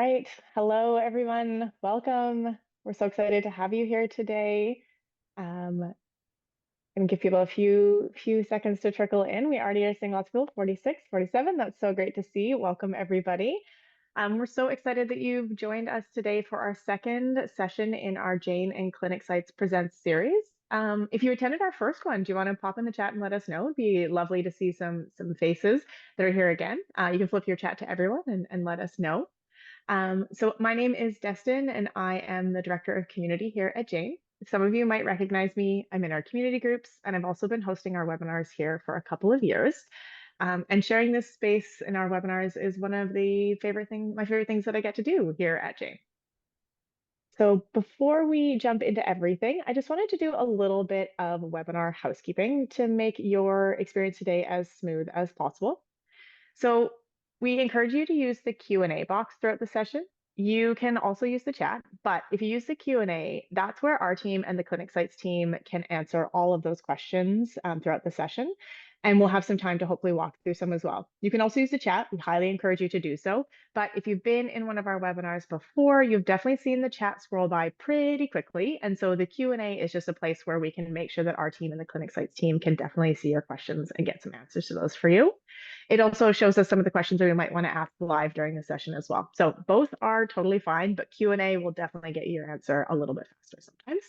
right. Hello, everyone. Welcome. We're so excited to have you here today. Going to give people a few seconds to trickle in. We already are seeing lots of people, 46, 47. That's so great to see. Welcome, everybody. We're so excited that you've joined us today for our second session in our Jane and Clinic Sites Presents series. If you attended our first one, do you want to pop in the chat and let us know? It'd be lovely to see some faces that are here again. You can flip your chat to everyone and let us know. So my name is Destin, and I am the Director of Community here at Jane. Some of you might recognize me. I'm in our community groups, and I've also been hosting our webinars here for a couple of years. And sharing this space in our webinars is one of my favorite things that I get to do here at Jane. So before we jump into everything, I just wanted to do a little bit of webinar housekeeping to make your experience today as smooth as possible. So we encourage you to use the Q&A box throughout the session. You can also use the chat, but if you use the Q&A, that's where our team and the Clinic Sites team can answer all of those questions throughout the session. And we'll have some time to hopefully walk through some as well. You can also use the chat. We highly encourage you to do so. But if you've been in one of our webinars before, you've definitely seen the chat scroll by pretty quickly. And so the Q&A is just a place where we can make sure that our team and the Clinic Sites team can definitely see your questions and get some answers to those for you. It also shows us some of the questions that we might want to ask live during the session as well. So both are totally fine, but Q&A will definitely get you your answer a little bit faster sometimes.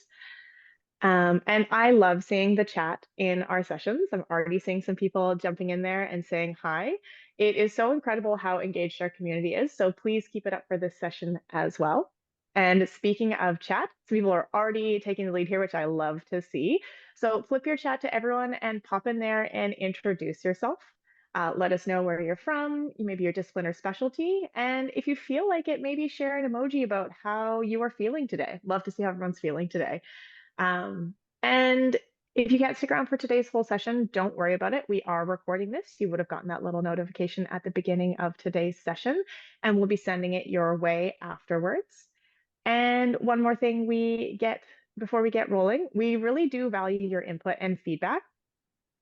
And I love seeing the chat in our sessions. I'm already seeing some people jumping in there and saying hi. It is so incredible how engaged our community is. So please keep it up for this session as well. And speaking of chat, some people are already taking the lead here, which I love to see. So flip your chat to everyone and pop in there and introduce yourself. Let us know where you're from, maybe your discipline or specialty. And if you feel like it, maybe share an emoji about how you are feeling today. Love to see how everyone's feeling today. And if you can't stick around for today's full session, don't worry about it. We are recording this. You would have gotten that little notification at the beginning of today's session, and we'll be sending it your way afterwards. And one more thing before we get rolling, we really do value your input and feedback.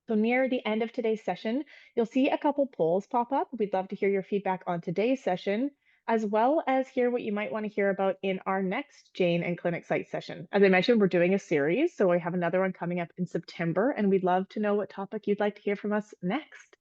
So near the end of today's session, you'll see a couple polls pop up. We'd love to hear your feedback on today's session, as well as hear what you might want to hear about in our next Jane and Clinic Site session. As I mentioned, we're doing a series, so we have another one coming up in September, and we'd love to know what topic you'd like to hear from us next.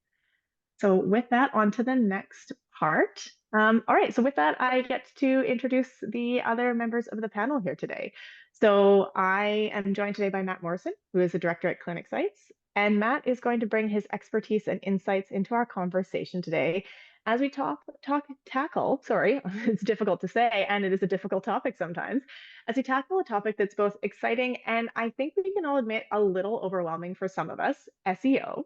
So with that, on to the next part. All right, so with that, I get to introduce the other members of the panel here today. So I am joined today by Matt Morrison, who is the director at Clinic Sites. And Matt is going to bring his expertise and insights into our conversation today as we tackle, sorry, it's difficult to say, and it is a difficult topic sometimes, as we tackle a topic that's both exciting and I think we can all admit a little overwhelming for some of us, SEO.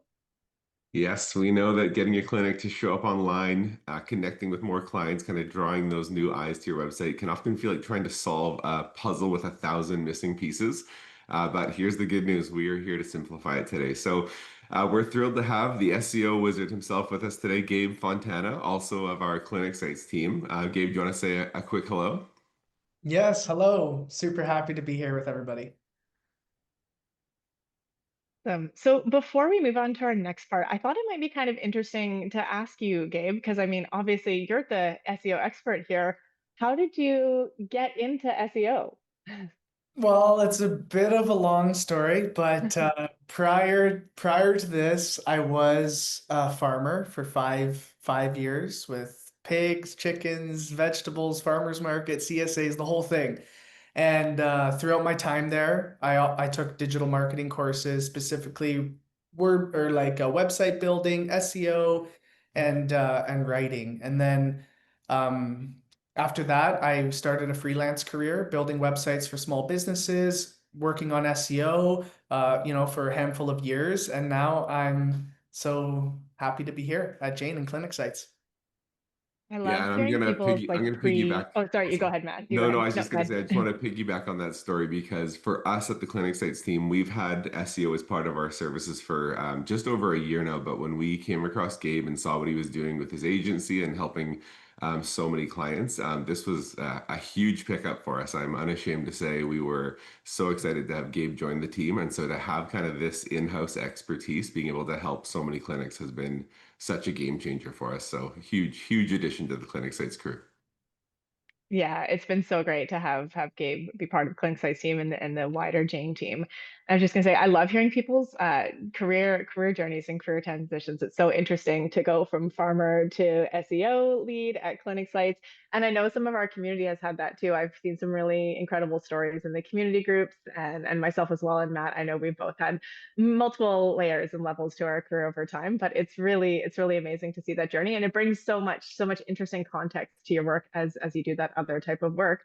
Yes, we know that getting your clinic to show up online, connecting with more clients, kind of drawing those new eyes to your website can often feel like trying to solve a puzzle with 1,000 missing pieces. But here's the good news. We are here to simplify it today. So we're thrilled to have the SEO wizard himself with us today, Gabe Fontana, also of our Clinic Sites team. Gabe, do you want to say a quick hello? Yes, hello. Super happy to be here with everybody. So before we move on to our next part, I thought it might be kind of interesting to ask you, Gabe, because I mean, obviously you're the SEO expert here. How did you get into SEO? Well, it's a bit of a long story, but prior to this, I was a farmer for five years with pigs, chickens, vegetables, farmers market, CSAs, the whole thing. And throughout my time there, I took digital marketing courses, specifically website building, SEO, and writing. And then after that, I started a freelance career building websites for small businesses, working on SEO, for a handful of years. And now I'm so happy to be here at Jane and Clinic Sites. I Yeah, love and hearing people's I'm like gonna piggyback. oh, sorry, you go Sorry. ahead, Matt. You go No, ahead. I was No, just go gonna say I just ahead. want to piggyback on that story because for us at the Clinic Sites team, we've had SEO as part of our services for just over a year now. But when we came across Gabe and saw what he was doing with his agency and helping so many clients, this was a huge pickup for us. I'm unashamed to say we were so excited to have Gabe join the team, and so to have kind of this in-house expertise, being able to help so many clinics has been such a game changer for us. So huge addition to the Clinic Sites crew. Yeah, it's been so great to have Gabe be part of Clinic Sites team and the wider Jane team. I was just gonna say I love hearing people's career journeys and career transitions. It's so interesting to go from farmer to SEO lead at Clinic Sites. And I know some of our community has had that too. I've seen some really incredible stories in the community groups and myself as well. And Matt, I know we've both had multiple layers and levels to our career over time, but it's really amazing to see that journey, and it brings so much interesting context to your work as you do that other type of work.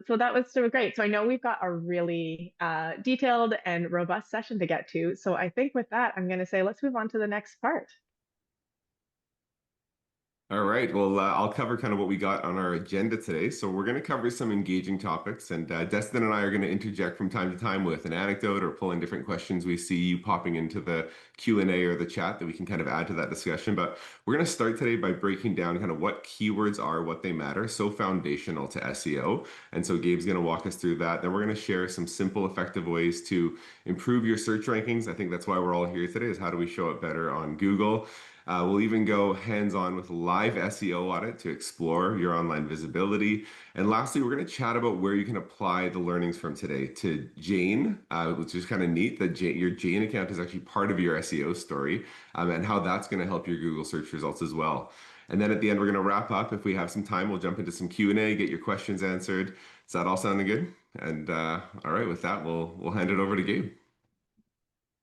So that was so great. So I know we've got a really detailed and robust session to get to. So I think with that, I'm going to say let's move on to the next part. All right. Well, I'll cover kind of what we got on our agenda today. So we're going to cover some engaging topics, and Destin and I are going to interject from time to time with an anecdote or pull in different questions we see you popping into the Q&A or the chat that we can kind of add to that discussion. But we're going to start today by breaking down kind of what keywords are, what they matter, so foundational to SEO. And so Gabe's going to walk us through that. Then we're going to share some simple, effective ways to improve your search rankings. I think that's why we're all here today, is how do we show up better on Google? We'll even go hands-on with live SEO audit to explore your online visibility. And lastly, we're going to chat about where you can apply the learnings from today to Jane, which is kind of neat that your Jane account is actually part of your SEO story, and how that's going to help your Google search results as well. And then at the end, we're going to wrap up. If we have some time, we'll jump into some Q&A, get your questions answered. Is that all sounding good? And all right, with that, we'll hand it over to Gabe.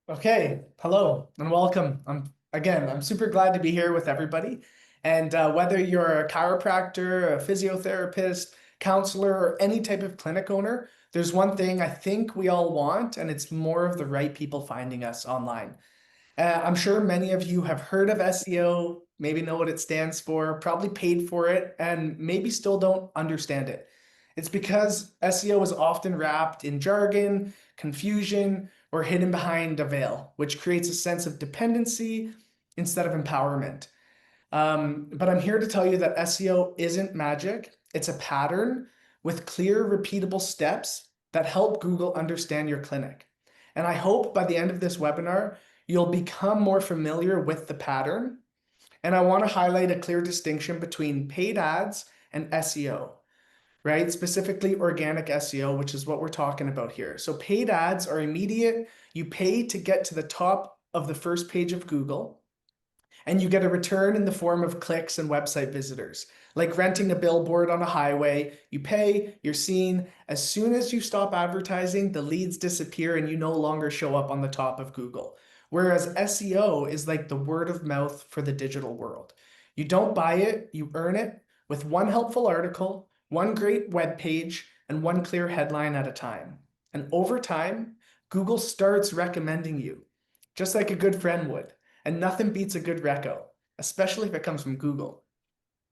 Okay, hello and welcome. I'm super glad to be here with everybody. And whether you're a chiropractor, a physiotherapist, counselor, or any type of clinic owner, there's one thing I think we all want, and it's more of the right people finding us online. I'm sure many of you have heard of SEO, maybe know what it stands for, probably paid for it, and maybe still don't understand it. It's because SEO is often wrapped in jargon, confusion, or hidden behind a veil, which creates a sense of dependency instead of empowerment. But I'm here to tell you that SEO isn't magic. It's a pattern with clear, repeatable steps that help Google understand your clinic. And I hope by the end of this webinar, you'll become more familiar with the pattern. And I want to highlight a clear distinction between paid ads and SEO, right? Specifically organic SEO, which is what we're talking about here. So paid ads are immediate. You pay to get to the top of the first page of Google, and you get a return in the form of clicks and website visitors. Like renting a billboard on a highway, you pay, you're seen. As soon as you stop advertising, the leads disappear and you no longer show up on the top of Google. Whereas SEO is like the word of mouth for the digital world. You don't buy it, you earn it with one helpful article, one great web page, and one clear headline at a time. And over time, Google starts recommending you, just like a good friend would. And nothing beats a good reco, especially if it comes from Google.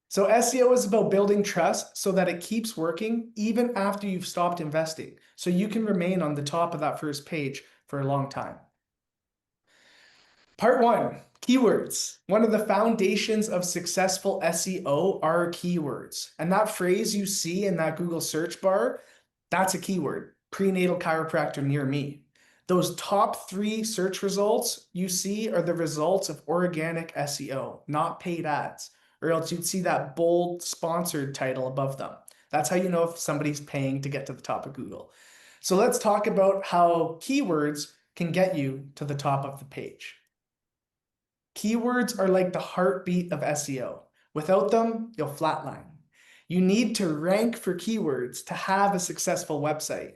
So SEO is about building trust so that it keeps working even after you've stopped investing, so you can remain on the top of that first page for a long time. Part 1, keywords. One of the foundations of successful SEO are keywords. And that phrase you see in that Google search bar, that's a keyword, prenatal chiropractor near me. Those top 3 search results you see are the results of organic SEO, not paid ads, or else you'd see that bold sponsored title above them. That's how you know if somebody's paying to get to the top of Google. So let's talk about how keywords can get you to the top of the page. Keywords are like the heartbeat of SEO. Without them, you'll flatline. You need to rank for keywords to have a successful website.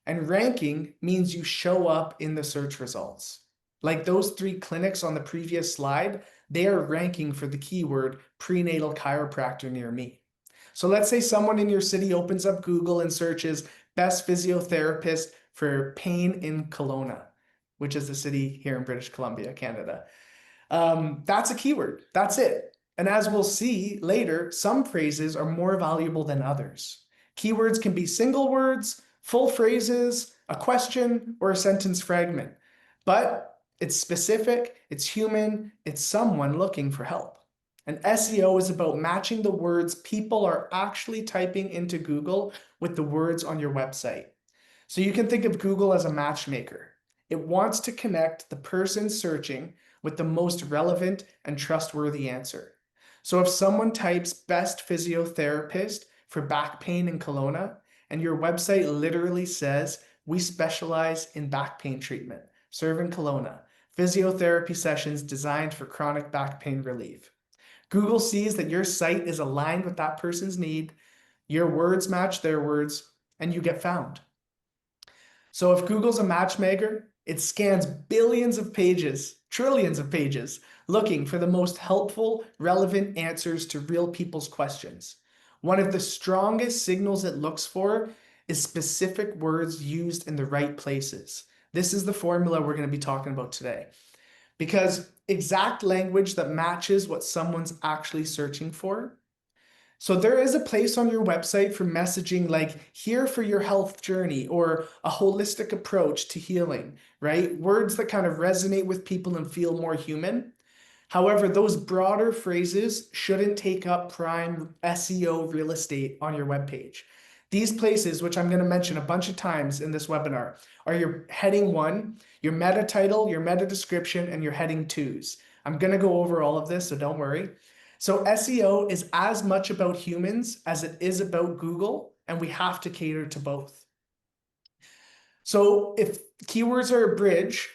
And ranking means you show up in the search results. Like those 3 clinics on the previous slide, they are ranking for the keyword prenatal chiropractor near me. So let's say someone in your city opens up Google and searches best physiotherapist for pain in Kelowna, which is the city here in British Columbia, Canada. That's a keyword. That's it. And as we'll see later, some phrases are more valuable than others. Keywords can be single words, full phrases, a question, or a sentence fragment. But it's specific, it's human, it's someone looking for help. And SEO is about matching the words people are actually typing into Google with the words on your website. So you can think of Google as a matchmaker. It wants to connect the person searching with the most relevant and trustworthy answer. So if someone types best physiotherapist for back pain in Kelowna, and your website literally says, we specialize in back pain treatment, serve in Kelowna, physiotherapy sessions designed for chronic back pain relief. Google sees that your site is aligned with that person's need, your words match their words, and you get found. So if Google's a matchmaker, it scans billions of pages, trillions of pages, looking for the most helpful, relevant answers to real people's questions. One of the strongest signals it looks for is specific words used in the right places. This is the formula we're going to be talking about today. Because exact language that matches what someone's actually searching for. So there is a place on your website for messaging like here for your health journey or a holistic approach to healing, right? Words that kind of resonate with people and feel more human. However, those broader phrases shouldn't take up prime SEO real estate on your webpage. These places, which I'm going to mention a bunch of times in this webinar, are your heading 1, your meta title, your meta description, and your heading 2s. I'm going to go over all of this, so don't worry. So SEO is as much about humans as it is about Google, and we have to cater to both. So if keywords are a bridge,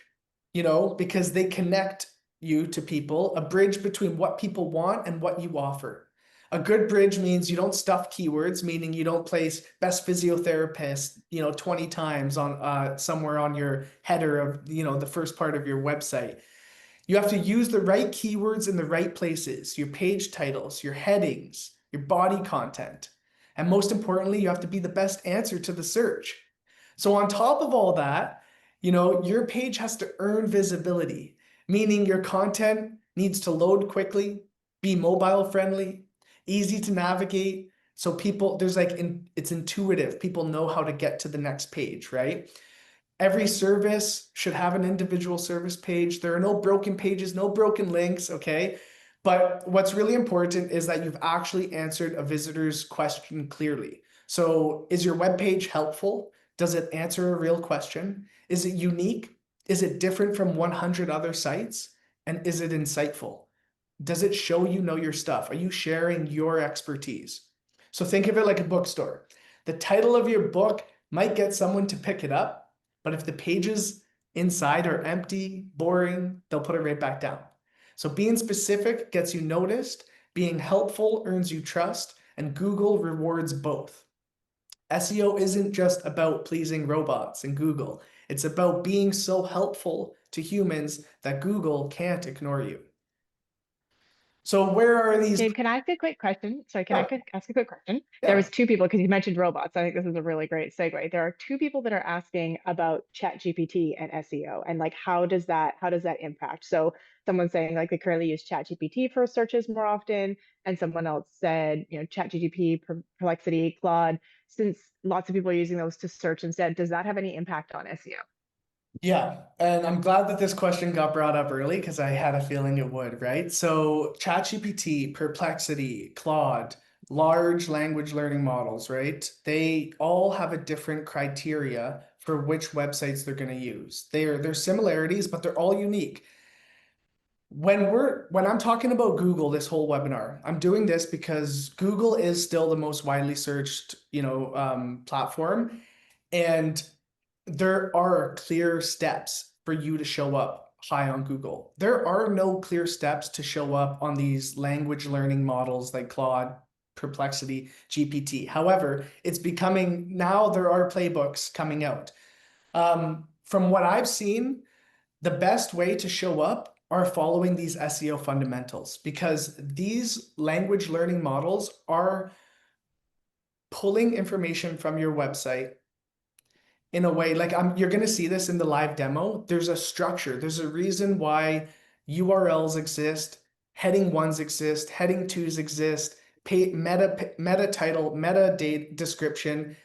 because they connect you to people, a bridge between what people want and what you offer. A good bridge means you don't stuff keywords, meaning you don't place best physiotherapist, 20 times on somewhere on your header of, the first part of your website. You have to use the right keywords in the right places, your page titles, your headings, your body content. And most importantly, you have to be the best answer to the search. So on top of all that, your page has to earn visibility, meaning your content needs to load quickly, be mobile friendly, easy to navigate. So people, it's intuitive. People know how to get to the next page, right? Every service should have an individual service page. There are no broken pages, no broken links, okay? But what's really important is that you've actually answered a visitor's question clearly. So is your web page helpful? Does it answer a real question? Is it unique? Is it different from 100 other sites? And is it insightful? Does it show you know your stuff? Are you sharing your expertise? So think of it like a bookstore. The title of your book might get someone to pick it up, but if the pages inside are empty, boring, they'll put it right back down. So being specific gets you noticed, being helpful earns you trust, and Google rewards both. SEO isn't just about pleasing robots in Google. It's about being so helpful to humans that Google can't ignore you. So where are these? Dave, can I ask a quick question? Sorry, can I ask a quick question? Yeah. There was 2 people, because you mentioned robots. I think this is a really great segue. There are 2 people that are asking about ChatGPT and SEO and like how does that impact? So someone's saying like they currently use ChatGPT for searches more often, and someone else said, ChatGPT, Perplexity, Claude, since lots of people are using those to search instead, does that have any impact on SEO? Yeah, and I'm glad that this question got brought up early because I had a feeling it would, right? So ChatGPT, Perplexity, Claude, large language learning models, right? They all have a different criteria for which websites they're going to use. There's similarities, but they're all unique. When I'm talking about Google this whole webinar, I'm doing this because Google is still the most widely searched, platform, and there are clear steps for you to show up high on Google. There are no clear steps to show up on these language learning models like Claude, Perplexity, GPT. However, it's becoming, now there are playbooks coming out. From what I've seen, the best way to show up are following these SEO fundamentals, because these language learning models are pulling information from your website in a way, like you're going to see this in the live demo. There's a structure. There's a reason why URLs exist, heading 1s exist, heading 2s exist, meta title, meta date description.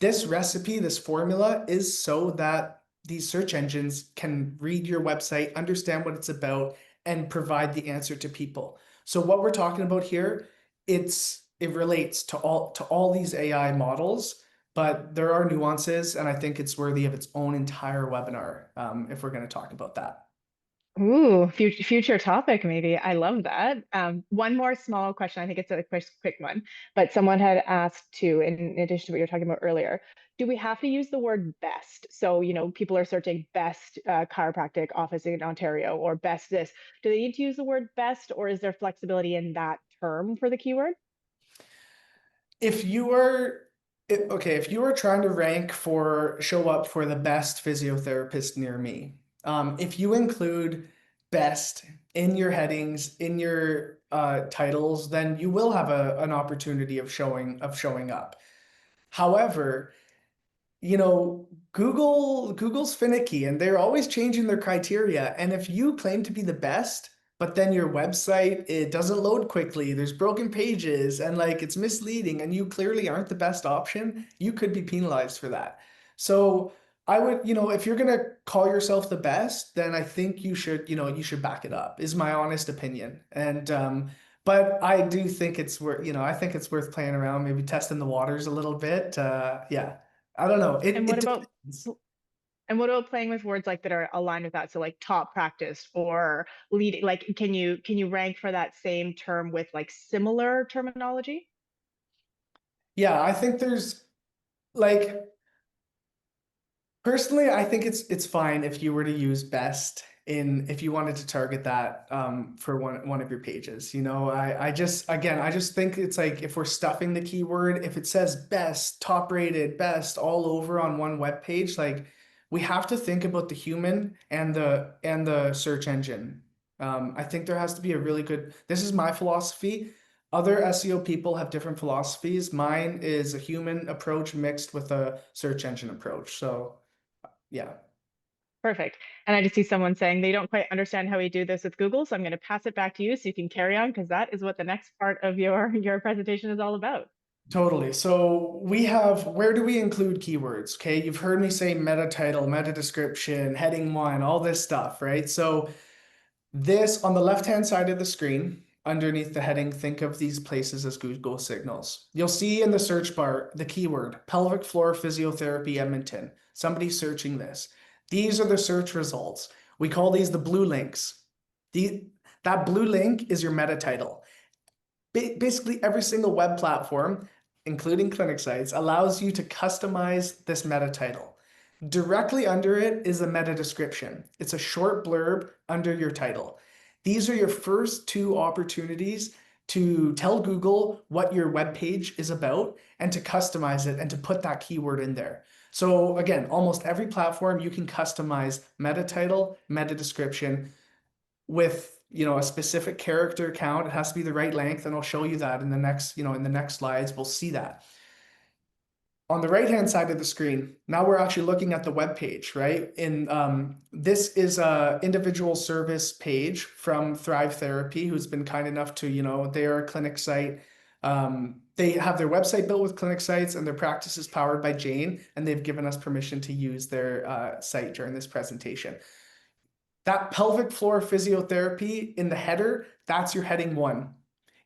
This recipe, this formula is so that these search engines can read your website, understand what it's about, and provide the answer to people. So what we're talking about here, it relates to all these AI models, but there are nuances, and I think it's worthy of its own entire webinar if we're going to talk about that. Ooh, future topic maybe. I love that. One more small question. I think it's a quick one, but someone had asked too, in addition to what you were talking about earlier, do we have to use the word best? So, people are searching best chiropractic office in Ontario or best this. Do they need to use the word best, or is there flexibility in that term for the keyword? If you are okay, if you are trying to rank for show up for the best physiotherapist near me, if you include best in your headings, in your titles, then you will have an opportunity of showing up. However, Google's finicky and they're always changing their criteria. And if you claim to be the best, but then your website, it doesn't load quickly, there's broken pages and like it's misleading and you clearly aren't the best option, you could be penalized for that. So I would, if you're gonna call yourself the best, then I think you should back it up, is my honest opinion. And but I do think it's worth, I think it's worth playing around, maybe testing the waters a little bit. Yeah. I don't know. And It what about depends. and what about playing with words like that are aligned with that? So like top practice or leading, like can you rank for that same term with like similar terminology? Yeah, I think there's like personally, I think it's fine if you were to use best in if you wanted to target that for one of your pages. I just think it's like if we're stuffing the keyword, if it says best, top rated, best all over on one web page, like we have to think about the human and the search engine. I think there has to be a really good, this is my philosophy. Other SEO people have different philosophies. Mine is a human approach mixed with a search engine approach. So yeah, Perfect. And I just see someone saying they don't quite understand how we do this with Google, so I'm going to pass it back to you so you can carry on because that is what the next part of your presentation is all about. totally. So we have, where do we include keywords? Okay, you've heard me say meta title, meta description, heading one, all this stuff, right? So this on the left-hand side of the screen, underneath the heading, think of these places as Google signals. You'll see in the search bar the keyword pelvic floor physiotherapy Edmonton. Somebody searching this. These are the search results. We call these the blue links. The, that blue link is your meta title. Basically, every single web platform, including clinic sites, allows you to customize this meta title. Directly under it is a meta description. It's a short blurb under your title. These are your first two opportunities to tell Google what your web page is about and to customize it and to put that keyword in there. So again, almost every platform you can customize meta title, meta description with a specific character count. It has to be the right length, and I'll show you that in the next slides. We'll see that. On the right-hand side of the screen, now we're actually looking at the web page, right? This is a individual service page from Thrive Therapy, who's been kind enough to, they are a clinic site. They have their website built with clinic sites, and their practice is powered by Jane, and they've given us permission to use their site during this presentation. That pelvic floor physiotherapy in the header, that's your heading one.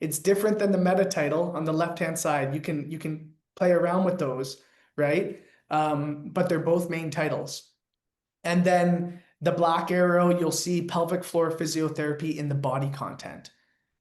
It's different than the meta title on the left-hand side. You can play around with those, right? But they're both main titles. And then the black arrow, you'll see pelvic floor physiotherapy in the body content.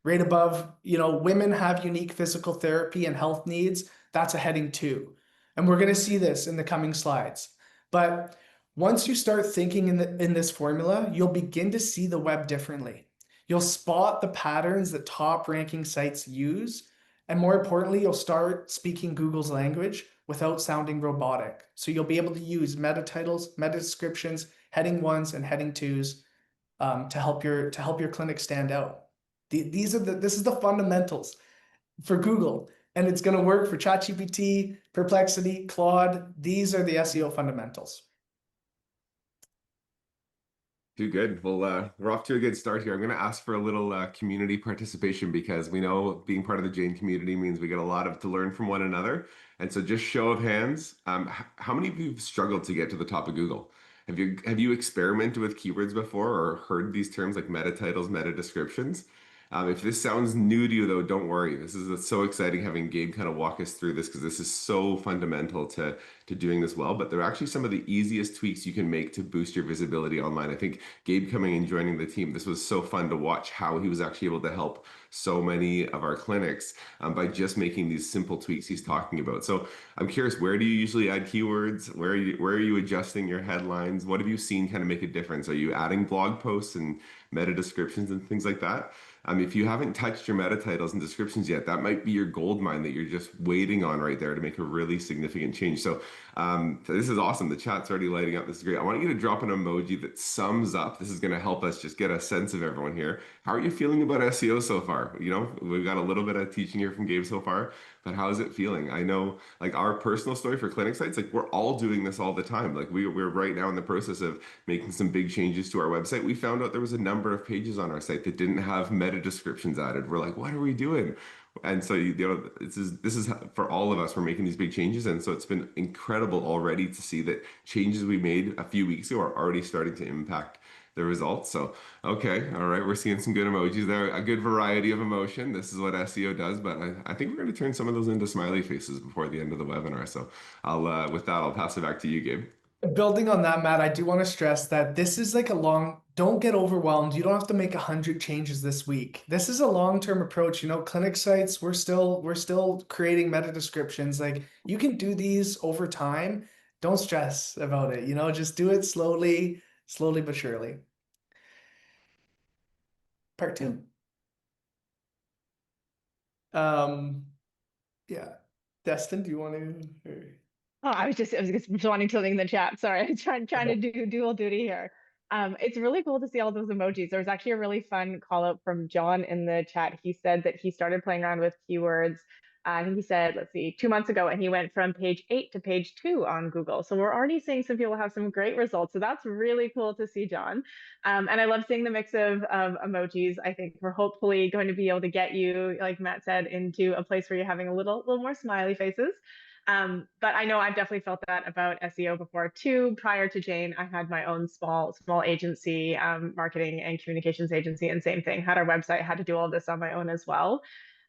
Right above, women have unique physical therapy and health needs. That's a heading two. And we're going to see this in the coming slides. But once you start thinking in this formula, you'll begin to see the web differently. You'll spot the patterns that top ranking sites use. And more importantly, you'll start speaking Google's language without sounding robotic. So you'll be able to use meta titles, meta descriptions, heading ones and heading twos to help your clinic stand out. This is the fundamentals for Google, and it's going to work for ChatGPT, Perplexity, Claude. These are the SEO fundamentals. Too good. Well, we're off to a good start here. I'm going to ask for a little community participation because we know being part of the Jane community means we get a lot to learn from one another. And so just show of hands, how many of you have struggled to get to the top of Google? Have you experimented with keywords before or heard these terms like meta titles, meta descriptions? If this sounds new to you, though, don't worry. This is so exciting having Gabe kind of walk us through this because this is so fundamental to doing this well. But they're actually some of the easiest tweaks you can make to boost your visibility online. I think Gabe coming and joining the team, this was so fun to watch how he was actually able to help so many of our clinics by just making these simple tweaks he's talking about. So I'm curious, where do you usually add keywords? Where are you adjusting your headlines? What have you seen kind of make a difference? Are you adding blog posts and meta descriptions and things like that? If you haven't touched your meta titles and descriptions yet, that might be your gold mine that you're just waiting on right there to make a really significant change. So this is awesome. The chat's already lighting up. This is great. I want you to drop an emoji that sums up. This is going to help us just get a sense of everyone here. How are you feeling about SEO so far? You know, we've got a little bit of teaching here from Gabe so far, but how is it feeling? I know, like, our personal story for clinic sites, like, we're all doing this all the time. Like, we're right now in the process of making some big changes to our website. We found out there was a number of pages on our site that didn't have meta descriptions added. We're like, what are we doing? And so, you know, this is for all of us. We're making these big changes, and so it's been incredible already to see that changes we made a few weeks ago are already starting to impact the results. So, okay, all right, we're seeing some good emojis there, a good variety of emotion. This is what SEO does, but I think we're going to turn some of those into smiley faces before the end of the webinar. So, with that, I'll pass it back to you, Gabe. Building on that, Matt, I do want to stress that this is like don't get overwhelmed. You don't have to make 100 changes this week. This is a long-term approach. You know, clinic sites, we're still creating meta descriptions. Like, you can do these over time. Don't stress about it. You know, just do it slowly but surely. Part 2. Yeah. Destin, do you want to? Oh, I was just wanting something in the chat. Sorry, I'm trying to do dual duty here. It's really cool to see all those emojis. There was actually a really fun call out from John in the chat. He said that he started playing around with keywords. I think he said, let's see, 2 months ago, and he went from page 8 to page 2 on Google. So we're already seeing some people have some great results. So that's really cool to see, John. And I love seeing the mix of emojis. I think we're hopefully going to be able to get you, like Matt said, into a place where you're having a little more smiley faces. But I know I've definitely felt that about SEO before too. Prior to Jane, I had my own small agency, marketing and communications agency, and same thing. Had our website, had to do all this on my own as well.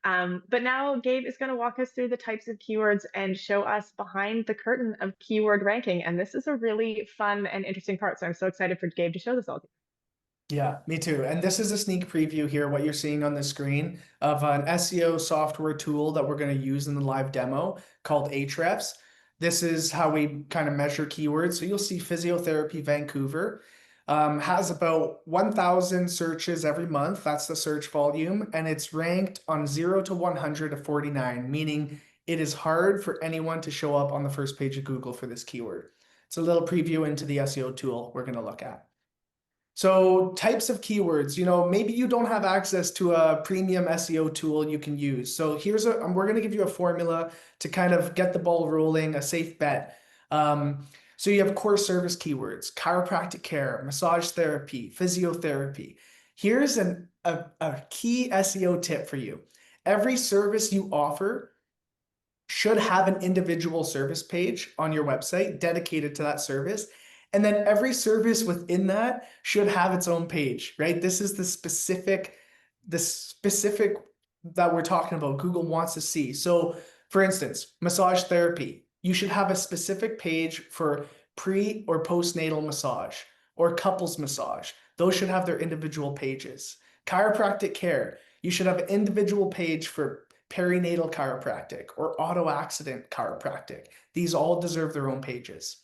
But now Gabe is going to walk us through the types of keywords and show us behind the curtain of keyword ranking. And this is a really fun and interesting part. So I'm so excited for Gabe to show this all to you. Yeah, me too. And this is a sneak preview here, what you're seeing on the screen of an SEO software tool that we're going to use in the live demo called Ahrefs. This is how we kind of measure keywords. So you'll see physiotherapy Vancouver has about 1,000 searches every month. That's the search volume. And it's ranked on 0 to 100 to 49, meaning it is hard for anyone to show up on the first page of Google for this keyword. It's a little preview into the SEO tool we're going to look at. So types of keywords, you know, maybe you don't have access to a premium SEO tool you can use. So we're going to give you a formula to kind of get the ball rolling, a safe bet. So you have core service keywords, chiropractic care, massage therapy, physiotherapy. Here's a key SEO tip for you. Every service you offer should have an individual service page on your website dedicated to that service. And then every service within that should have its own page, right? This is the specific that we're talking about, Google wants to see. So for instance, massage therapy, you should have a specific page for pre or postnatal massage or couples massage. Those should have their individual pages. Chiropractic care, you should have an individual page for perinatal chiropractic or auto accident chiropractic. These all deserve their own pages.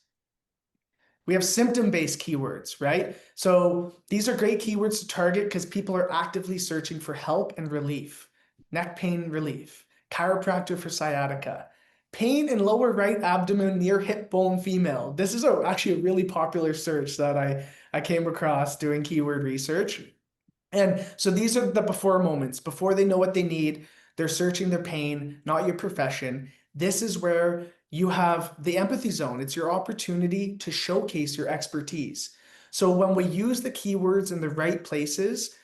We have symptom-based keywords, right? So these are great keywords to target because people are actively searching for help and relief. Neck pain relief, chiropractor for sciatica, pain in lower right abdomen near hip bone female. This is actually a really popular search that I came across doing keyword research. And so these are the before moments. Before they know what they need, they're searching their pain, not your profession. This is where you have the empathy zone. It's your opportunity to showcase your expertise. So when we use the keywords in the right places,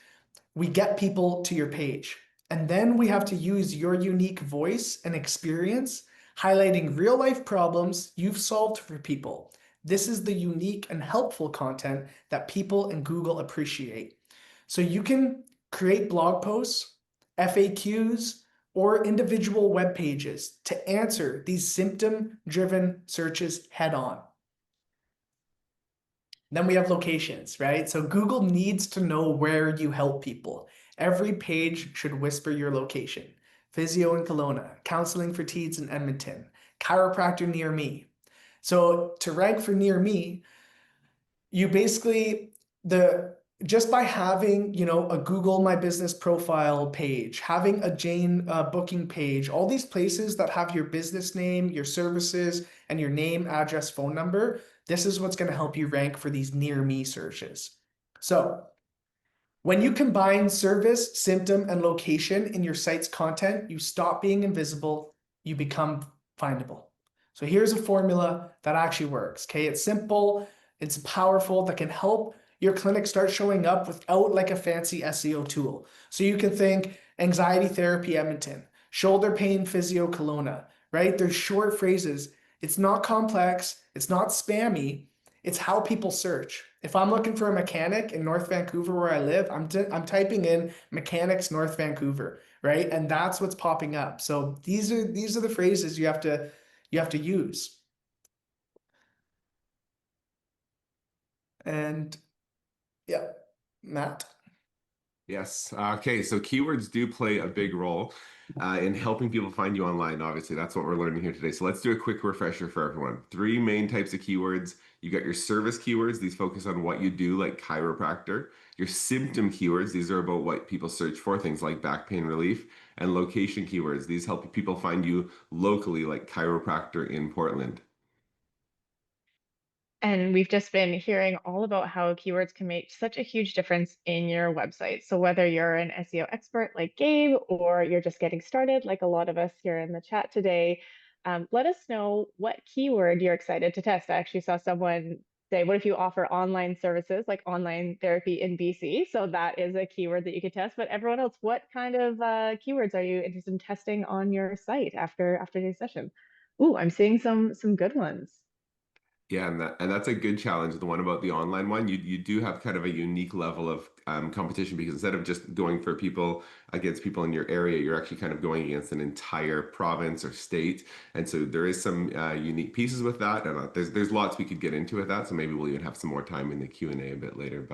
we get people to your page. And then we have to use your unique voice and experience, highlighting real life problems you've solved for people. This is the unique and helpful content that people in Google appreciate. So you can create blog posts, FAQs, or individual web pages to answer these symptom-driven searches head on. Then we have locations, right? So Google needs to know where you help people. Every page should whisper your location. Physio in Kelowna, counseling for teens in Edmonton, chiropractor near me. So to rank for near me, you basically, just by having, a Google My Business profile page, having a Jane booking page, all these places that have your business name, your services, and your name, address, phone number, this is what's going to help you rank for these near me searches. So when you combine service, symptom, and location in your site's content, you stop being invisible, you become findable. So here's a formula that actually works. Okay, it's simple, it's powerful, that can help your clinic start showing up without like a fancy SEO tool. So you can think anxiety therapy Edmonton, shoulder pain physio Kelowna, right? There's short phrases. It's not complex, it's not spammy, it's how people search. If I'm looking for a mechanic in North Vancouver where I live, I'm typing in mechanics North Vancouver, right? And that's what's popping up. So these are the phrases you have to use. And yeah, Matt. Yes. Okay. So keywords do play a big role in helping people find you online. Obviously, that's what we're learning here today. So let's do a quick refresher for everyone. Three main types of keywords. You got your service keywords. These focus on what you do, like chiropractor. Your symptom keywords. These are about what people search for, things like back pain relief. And location keywords. These help people find you locally, like chiropractor in Portland. And we've just been hearing all about how keywords can make such a huge difference in your website. So whether you're an SEO expert like Gabe, or you're just getting started like a lot of us here in the chat today, let us know what keyword you're excited to test. I actually saw someone say, what if you offer online services like online therapy in BC? So that is a keyword that you could test. But everyone else, what kind of keywords are you interested in testing on your site after today's session? Ooh, I'm seeing some good ones. Yeah, and that's a good challenge. The one about the online one, you do have kind of a unique level of competition, because instead of just going for people against people in your area, you're actually kind of going against an entire province or state. And so there is some unique pieces with that, and there's lots we could get into with that. So maybe we'll even have some more time in the Q&A a bit later.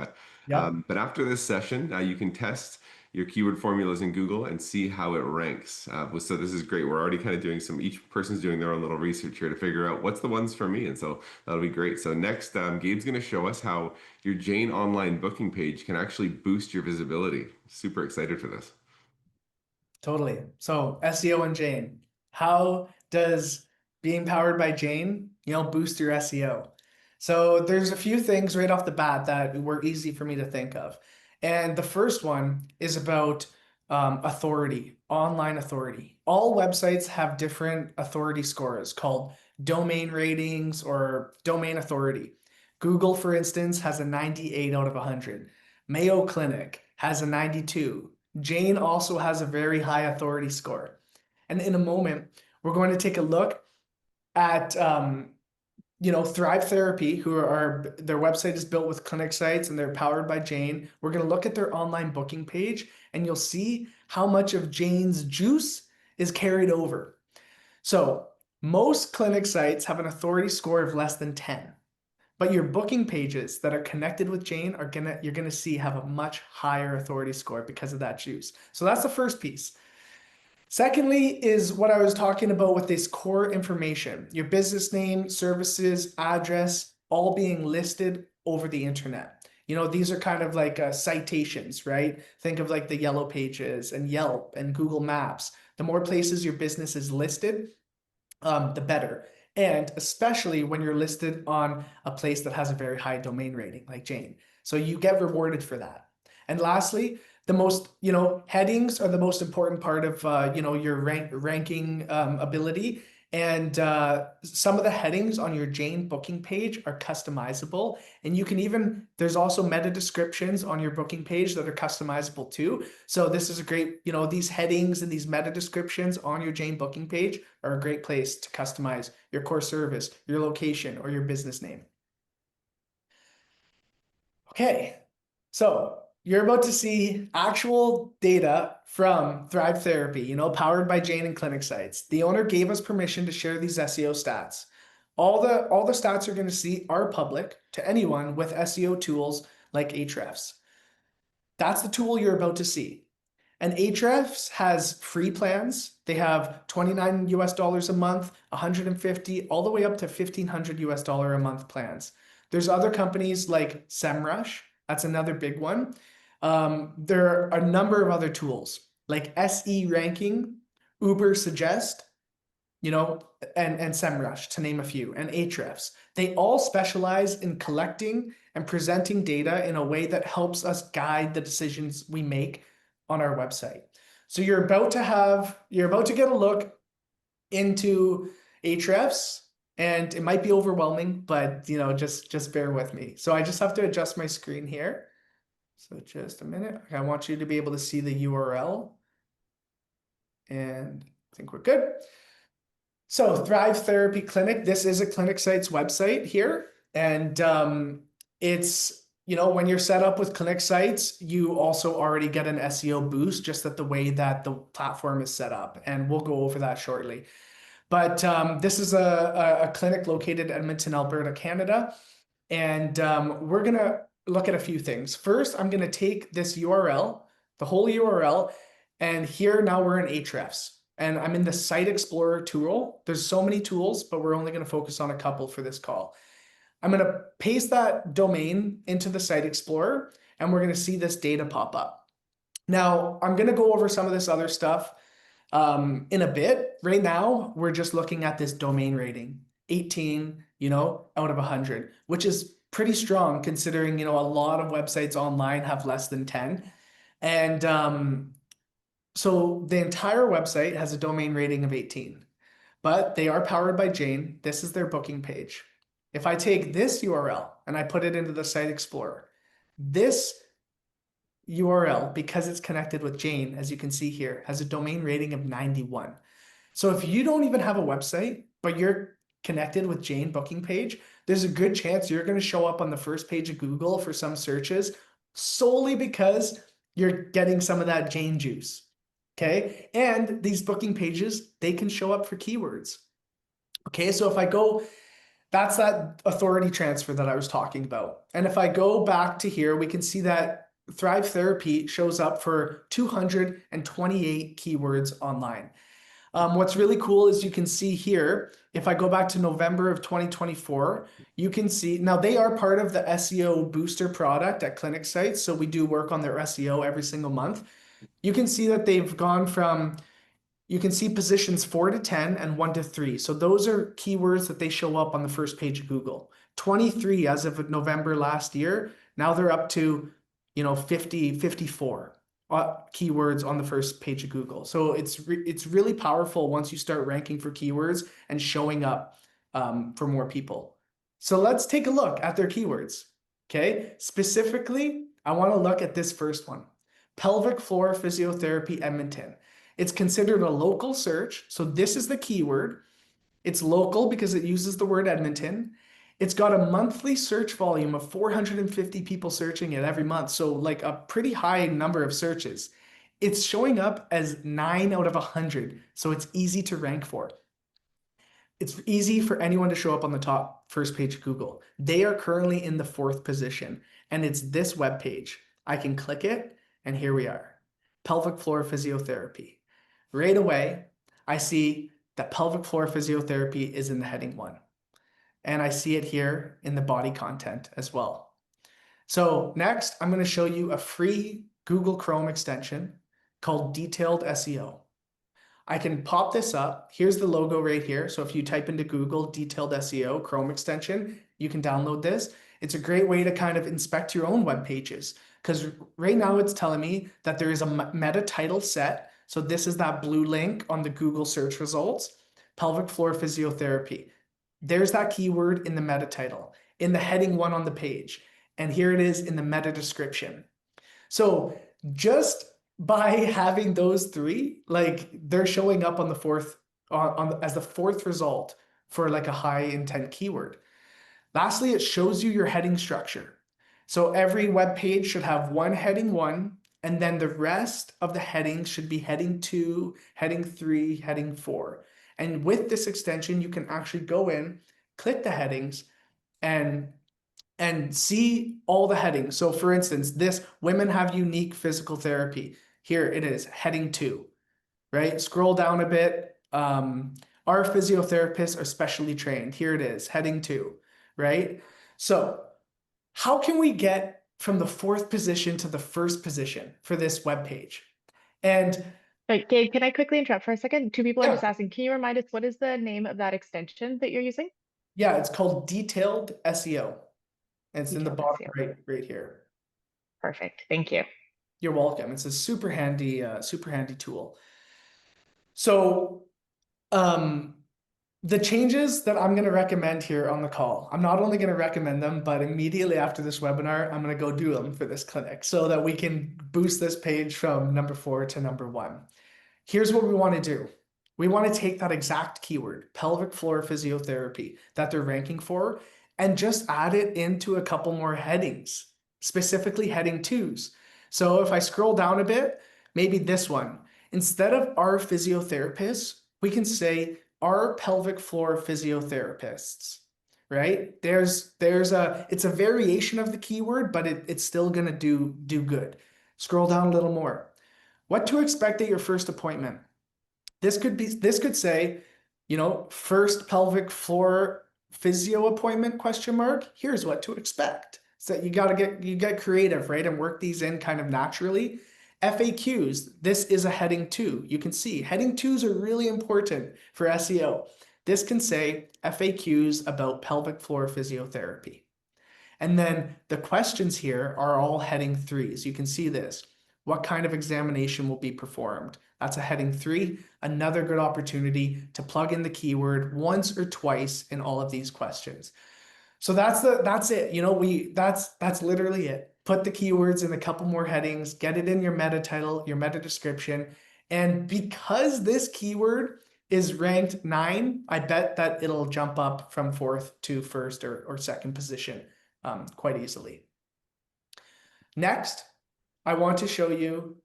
Yep. But after this session, you can test your keyword formulas in Google and see how it ranks. So this is great. We're already kind of doing each person's doing their own little research here to figure out what's the ones for me. And so that'll be great. So next, Gabe's going to show us how your Jane online booking page can actually boost your visibility. Super excited for this. Totally. So SEO and Jane, how does being powered by Jane, boost your SEO? So there's a few things right off the bat that were easy for me to think of. And the first one is about authority, online authority. All websites have different authority scores called domain ratings or domain authority. Google, for instance, has a 98 out of 100. Mayo Clinic has a 92. Jane also has a very high authority score. And in a moment, we're going to take a look at Thrive Therapy, their website is built with clinic sites and they're powered by Jane. We're going to look at their online booking page and you'll see how much of Jane's juice is carried over. So most clinic sites have an authority score of less than 10. But your booking pages that are connected with Jane you're gonna see have a much higher authority score because of that juice. So that's the first piece. Secondly is what I was talking about with this core information, your business name, services, address, all being listed over the internet. These are kind of like citations, right? Think of like the Yellow Pages and Yelp and Google Maps. The more places your business is listed, the better. And especially when you're listed on a place that has a very high domain rating like Jane. So you get rewarded for that. And lastly, the most, headings are the most important part of, your ranking ability. And some of the headings on your Jane booking page are customizable. And there's also meta descriptions on your booking page that are customizable too. So this is a great, these headings and these meta descriptions on your Jane booking page are a great place to customize your core service, your location, or your business name. Okay, so you're about to see actual data from Thrive Therapy, powered by Jane and Clinic Sites. The owner gave us permission to share these SEO stats. All the stats you're going to see are public to anyone with SEO tools like Ahrefs. That's the tool you're about to see. And Ahrefs has free plans. They have 29 US dollars a month, 150, all the way up to 1,500 US dollar a month plans. There's other companies like SEMrush. That's another big one. There are a number of other tools like SE Ranking, Uber Suggest, and SEMrush, to name a few, and Ahrefs. They all specialize in collecting and presenting data in a way that helps us guide the decisions we make on our website. So you're about to get a look into Ahrefs, and it might be overwhelming, but just bear with me. So I just have to adjust my screen here. So just a minute. I want you to be able to see the URL, and I think we're good. So Thrive Therapy Clinic, this is a Clinic Sites website here. And it's, when you're set up with Clinic Sites, you also already get an SEO boost, just that the way that the platform is set up. And we'll go over that shortly. But this is a clinic located in Edmonton, Alberta, Canada. And we're going to look at a few things. First, I'm going to take this URL, the whole URL, and here now we're in Ahrefs. And I'm in the Site Explorer tool. There's so many tools, but we're only going to focus on a couple for this call. I'm going to paste that domain into the Site Explorer, and we're going to see this data pop up. Now, I'm going to go over some of this other stuff in a bit. Right now, we're just looking at this domain rating, 18, out of 100, which is pretty strong considering, a lot of websites online have less than 10. And so the entire website has a domain rating of 18, but they are powered by Jane. This is their booking page. If I take this URL and I put it into the Site Explorer, this URL, because it's connected with Jane, as you can see here, has a domain rating of 91. So if you don't even have a website, but you're connected with Jane booking page, there's a good chance you're going to show up on the first page of Google for some searches solely because you're getting some of that Jane juice. Okay, and these booking pages, they can show up for keywords. Okay, so if I go, that's that authority transfer that I was talking about. And if I go back to here, we can see that Thrive Therapy shows up for 228 keywords online. What's really cool is you can see here, if I go back to November of 2024, you can see, now they are part of the SEO Booster product at Clinic Sites, so we do work on their SEO every single month. You can see that they've gone from, you can see positions 4 to 10 and 1 to 3. So those are keywords that they show up on the first page of Google. 23 as of November last year. Now they're up to, 54 keywords on the first page of Google. So it's really powerful once you start ranking for keywords and showing up for more people. So let's take a look at their keywords. Okay, specifically, I want to look at this first one. Pelvic floor physiotherapy Edmonton. It's considered a local search. So this is the keyword. It's local because it uses the word Edmonton. It's got a monthly search volume of 450 people searching it every month. So like a pretty high number of searches. It's showing up as 9 out of 100. So it's easy to rank for. It's easy for anyone to show up on the top first page of Google. They are currently in the 4th position, and it's this web page. I can click it. And here we are, pelvic floor physiotherapy. Right away, I see that pelvic floor physiotherapy is in the heading 1. And I see it here in the body content as well. So next, I'm going to show you a free Google Chrome extension called Detailed SEO. I can pop this up. Here's the logo right here. So if you type into Google Detailed SEO Chrome extension, you can download this. It's a great way to kind of inspect your own web pages. Because right now it's telling me that there is a meta title set. So this is that blue link on the Google search results, pelvic floor physiotherapy. There's that keyword in the meta title, in the heading 1 on the page. And here it is in the meta description. So just by having those 3, like they're showing up on the 4th, as the 4th result for like a high intent keyword. Lastly, it shows you your heading structure. So every web page should have one heading 1, and then the rest of the headings should be heading 2, heading 3, heading 4. And with this extension, you can actually go in, click the headings, and see all the headings. So for instance, this women have unique physical therapy. Here it is, heading 2, right? Scroll down a bit. Our physiotherapists are specially trained. Here it is, heading 2, right? So how can we get from the 4th position to the 1st position for this web page? And Wait, Gabe, can I quickly interrupt for a second? Two people are just yeah, asking, can you remind us what is the name of that extension that you're using? yeah, it's called detailed SEO. And it's in the Detailed bottom SEO. right here. Perfect. Thank you. You're welcome. It's a super handy tool. So the changes that I'm going to recommend here on the call, I'm not only going to recommend them, but immediately after this webinar, I'm going to go do them for this clinic so that we can boost this page from number 4 to number 1. Here's what we want to do. We want to take that exact keyword, pelvic floor physiotherapy, that they're ranking for, and just add it into a couple more headings, specifically heading 2s. So if I scroll down a bit, maybe this one, instead of our physiotherapists, we can say our pelvic floor physiotherapists, right? It's a variation of the keyword, but it's still gonna do good. Scroll down a little more. What to expect at your first appointment. This could say, first pelvic floor physio appointment, question mark. Here's what to expect. So you get creative, right? And work these in kind of naturally. FAQs, this is a heading 2. You can see heading 2s are really important for SEO. This can say FAQs about pelvic floor physiotherapy. And then the questions here are all heading 3s. You can see this. What kind of examination will be performed? That's a heading 3. Another good opportunity to plug in the keyword once or twice in all of these questions. So that's it. That's literally it. Put the keywords in a couple more headings, get it in your meta title, your meta description. And because this keyword is ranked 9, I bet that it'll jump up from 4th to 1st or 2nd position quite easily. Next, I want to show you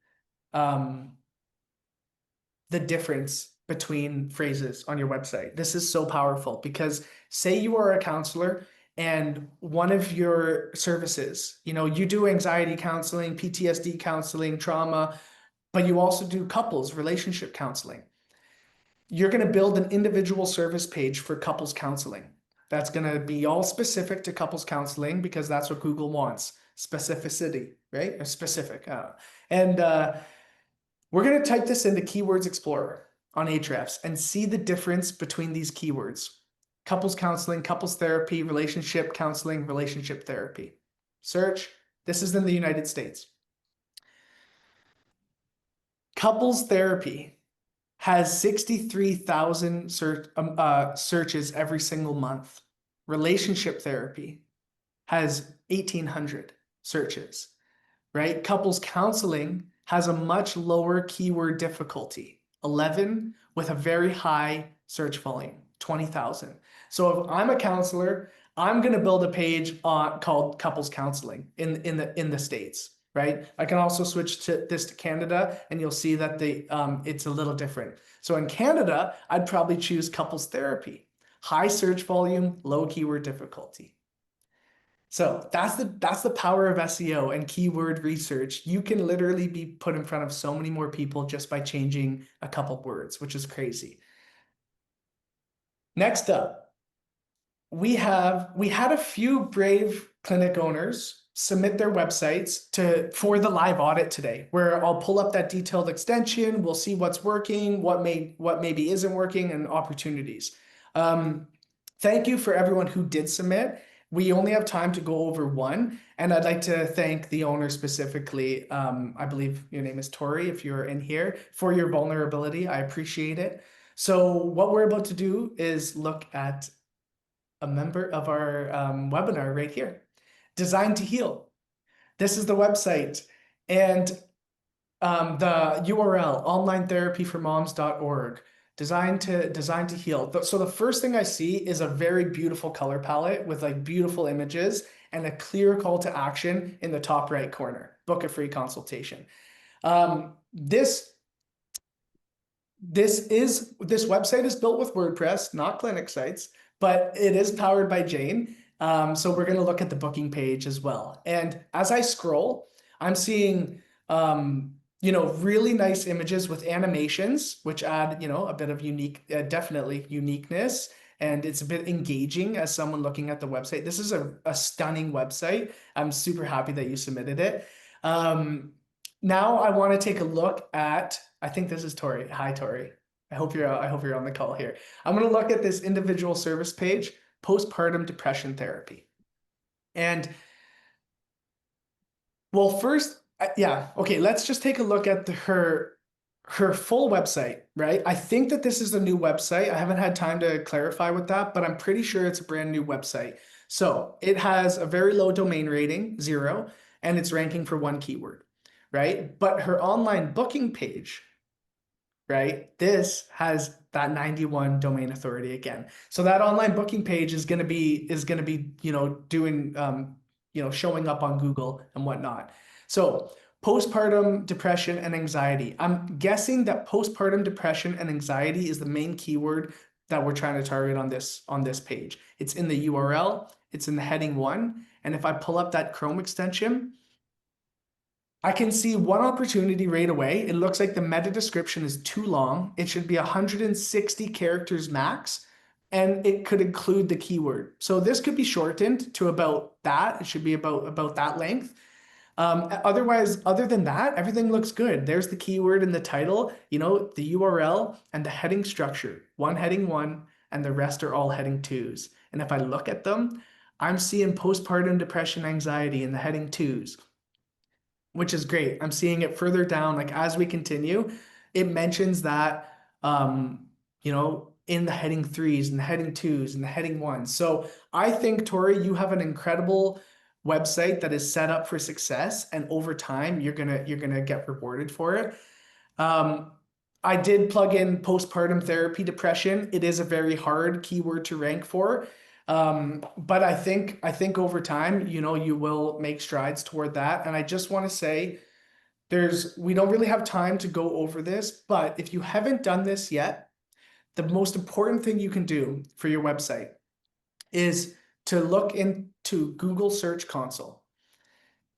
the difference between phrases on your website. This is so powerful because say you are a counselor and one of your services, you do anxiety counseling, PTSD counseling, trauma, but you also do couples relationship counseling. You're going to build an individual service page for couples counseling. That's going to be all specific to couples counseling because that's what Google wants. Specificity, right? Or specific. We're going to type this into Keywords Explorer on Ahrefs and see the difference between these keywords. Couples counseling, couples therapy, relationship counseling, relationship therapy. Search. This is in the United States. Couples therapy has 63,000 searches every single month. Relationship therapy has 1,800 searches, right? Couples counseling has a much lower keyword difficulty, 11, with a very high search volume, 20,000. So if I'm a counselor, I'm going to build a page called couples counseling in the States, right? I can also switch this to Canada, and you'll see that it's a little different. So in Canada, I'd probably choose couples therapy, high search volume, low keyword difficulty. So that's the power of SEO and keyword research. You can literally be put in front of so many more people just by changing a couple words, which is crazy. Next up, we had a few brave clinic owners submit their websites for the live audit today, where I'll pull up that detailed extension. We'll see what's working, what maybe isn't working, and opportunities. Thank you for everyone who did submit. We only have time to go over one, and I'd like to thank the owner specifically. I believe your name is Tori, if you're in here, for your vulnerability. I appreciate it. So what we're about to do is look at a member of our webinar right here, Designed to Heal. This is the website, and the URL, onlinetherapyformoms.org. Designed to Heal. So the first thing I see is a very beautiful color palette with like beautiful images, and a clear call to action in the top right corner. Book a free consultation. This website is built with WordPress, not clinic sites, but it is powered by Jane. So we're going to look at the booking page as well. And as I scroll, I'm seeing really nice images with animations, which add a bit of definitely uniqueness, and it's a bit engaging as someone looking at the website. This is a stunning website. I'm super happy that you submitted it. Now I want to take a look at, I think this is Tori. Hi, Tori. I hope you're on the call here. I'm going to look at this individual service page, postpartum depression therapy. And well, first, yeah, okay, let's just take a look at her full website, right? I think that this is a new website. I haven't had time to clarify with that, but I'm pretty sure it's a brand new website. So it has a very low domain rating, 0, and it's ranking for 1 keyword, right? But her online booking page, right? This has that 91 domain authority again. So that online booking page is going to be doing showing up on Google and whatnot. So postpartum depression and anxiety. I'm guessing that postpartum depression and anxiety is the main keyword that we're trying to target on this page. It's in the URL, it's in the heading 1, and if I pull up that Chrome extension, I can see one opportunity right away. It looks like the meta description is too long. It should be 160 characters max, and it could include the keyword. So this could be shortened to about that. It should be about that length. Otherwise, other than that, everything looks good. There's the keyword in the title, the URL and the heading structure. One heading 1, and the rest are all heading 2s. And if I look at them, I'm seeing postpartum depression, anxiety in the heading 2s. Which is great. I'm seeing it further down, like as we continue, it mentions that, in the heading 3s and the heading 2s and the heading 1s. So I think, Tori, you have an incredible website that is set up for success, and over time, you're gonna get rewarded for it. I did plug in postpartum therapy depression. It is a very hard keyword to rank for. But I think over time, you will make strides toward that. And I just want to say we don't really have time to go over this, but if you haven't done this yet, the most important thing you can do for your website is to look into Google Search Console.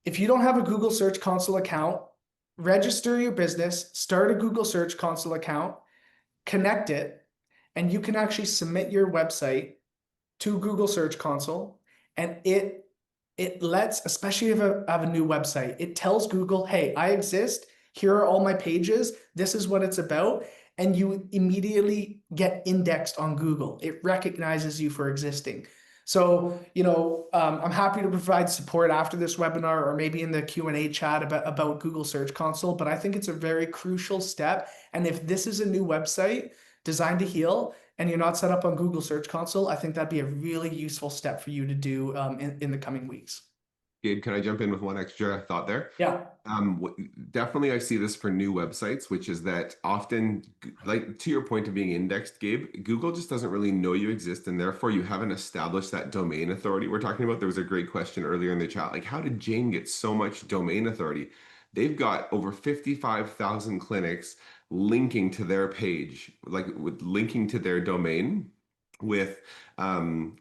If you don't have a Google Search Console account, register your business, start a Google Search Console account, connect it, and you can actually submit your website to Google Search Console, and it lets, especially if I have a new website, it tells Google, hey, I exist, here are all my pages, this is what it's about, and you immediately get indexed on Google. It recognizes you for existing. So, I'm happy to provide support after this webinar or maybe in the Q&A chat about Google Search Console, but I think it's a very crucial step. And if this is a new website designed to heal, and you're not set up on Google Search Console, I think that'd be a really useful step for you to do in the coming weeks. Gabe, can I jump in with one extra thought there? Yeah. Definitely I see this for new websites, which is that often, like to your point of being indexed, Gabe, Google just doesn't really know you exist, and therefore you haven't established that domain authority we're talking about. There was a great question earlier in the chat, like how did Jane get so much domain authority? They've got over 55,000 clinics linking to their page, like with linking to their domain with kind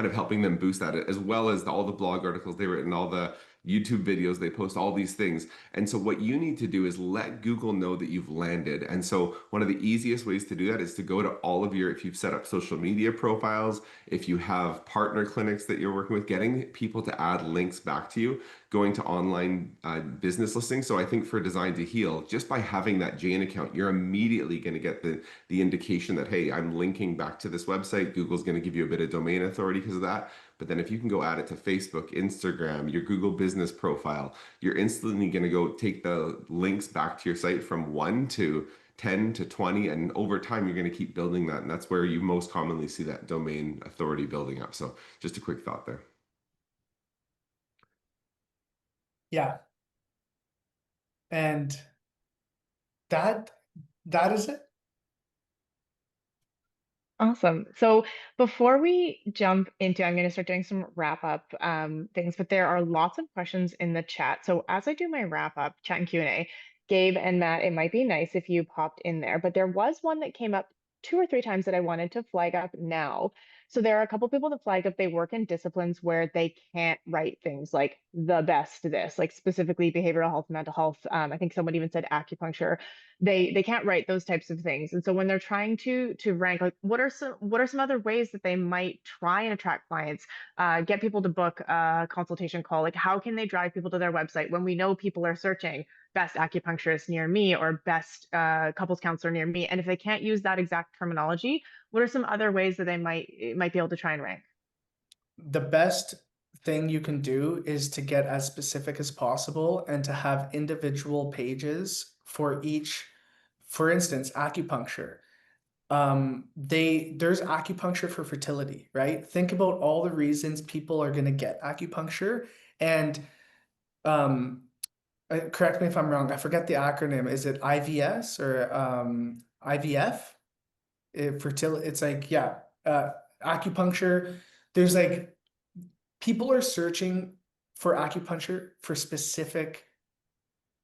of helping them boost that, as well as all the blog articles they've written, all the YouTube videos they post, all these things. And so what you need to do is let Google know that you've landed. And so one of the easiest ways to do that is to go to all of if you've set up social media profiles, if you have partner clinics that you're working with, getting people to add links back to you, going to online business listings. So I think for Design to Heal, just by having that Jane account, you're immediately going to get the indication that, hey, I'm linking back to this website. Google's going to give you a bit of domain authority because of that. But then if you can go add it to Facebook, Instagram, your Google business profile, you're instantly going to go take the links back to your site from 1 to 10 to 20. And over time, you're going to keep building that. And that's where you most commonly see that domain authority building up. So just a quick thought there. Yeah. And that is it. Awesome. So before we jump into, I'm going to start doing some wrap up things, but there are lots of questions in the chat. So as I do my wrap up chat and Q&A, Gabe and Matt, it might be nice if you popped in there, but there was one that came up 2 or 3 times that I wanted to flag up now. So there are a couple people that flagged up they work in disciplines where they can't write things like the best this, like specifically behavioral health, mental health. I think someone even said acupuncture. They can't write those types of things, and so when they're trying to rank, like what are some other ways that they might try and attract clients, get people to book a consultation call, like how can they drive people to their website when we know people are searching best acupuncturist near me or best couples counselor near me, and if they can't use that exact terminology, what are some other ways that they might be able to try and rank? The best thing you can do is to get as specific as possible and to have individual pages for each. For instance, acupuncture. There's acupuncture for fertility, right? Think about all the reasons people are going to get acupuncture, and um correct me if I'm wrong, I forget the acronym. Is it IVS or IVF? Fertility, it's like, yeah, acupuncture. There's like, people are searching for acupuncture for specific,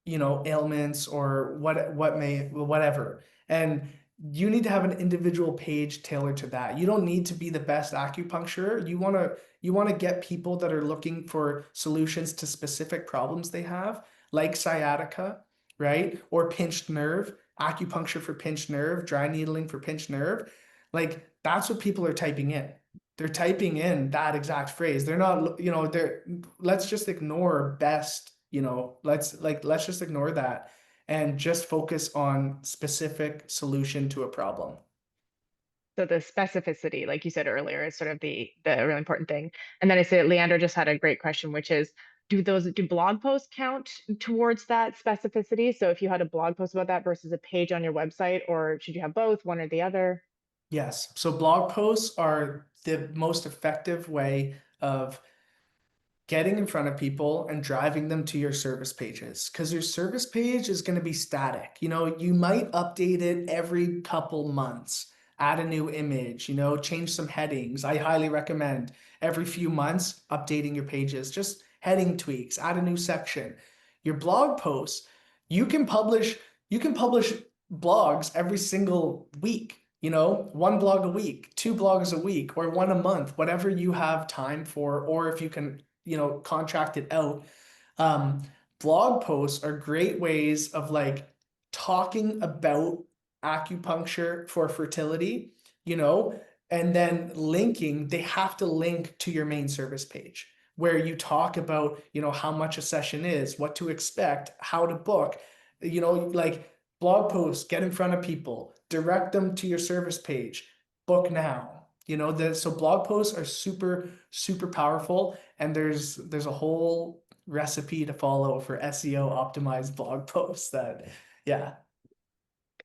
ailments or whatever. And you need to have an individual page tailored to that. You don't need to be the best acupuncturer. You want to get people that are looking for solutions to specific problems they have, like sciatica, right? Or pinched nerve, acupuncture for pinched nerve, dry needling for pinched nerve. Like, that's what people are typing in. They're typing in that exact phrase. They're not, let's just ignore best, let's just ignore that and just focus on specific solution to a problem. So the specificity, like you said earlier, is sort of the really important thing. And then I say Leander just had a great question, which is, do blog posts count towards that specificity? So if you had a blog post about that versus a page on your website, or should you have both, one or the other? Yes. So blog posts are the most effective way of getting in front of people and driving them to your service pages, because your service page is going to be static. You might update it every couple months, add a new image, change some headings. I highly recommend every few months updating your pages, just heading tweaks, add a new section. Your blog posts, you can publish blogs every single week. One blog a week, two blogs a week, or one a month, whatever you have time for, or if you can contract it out. Um, Blog posts are great ways of like talking about acupuncture for fertility, and then linking, they have to link to your main service page where you talk about, how much a session is, what to expect, how to book, like blog posts, get in front of people, direct them to your service page, book now. So blog posts are super, super powerful, and there's a whole recipe to follow for SEO optimized blog posts that, yeah.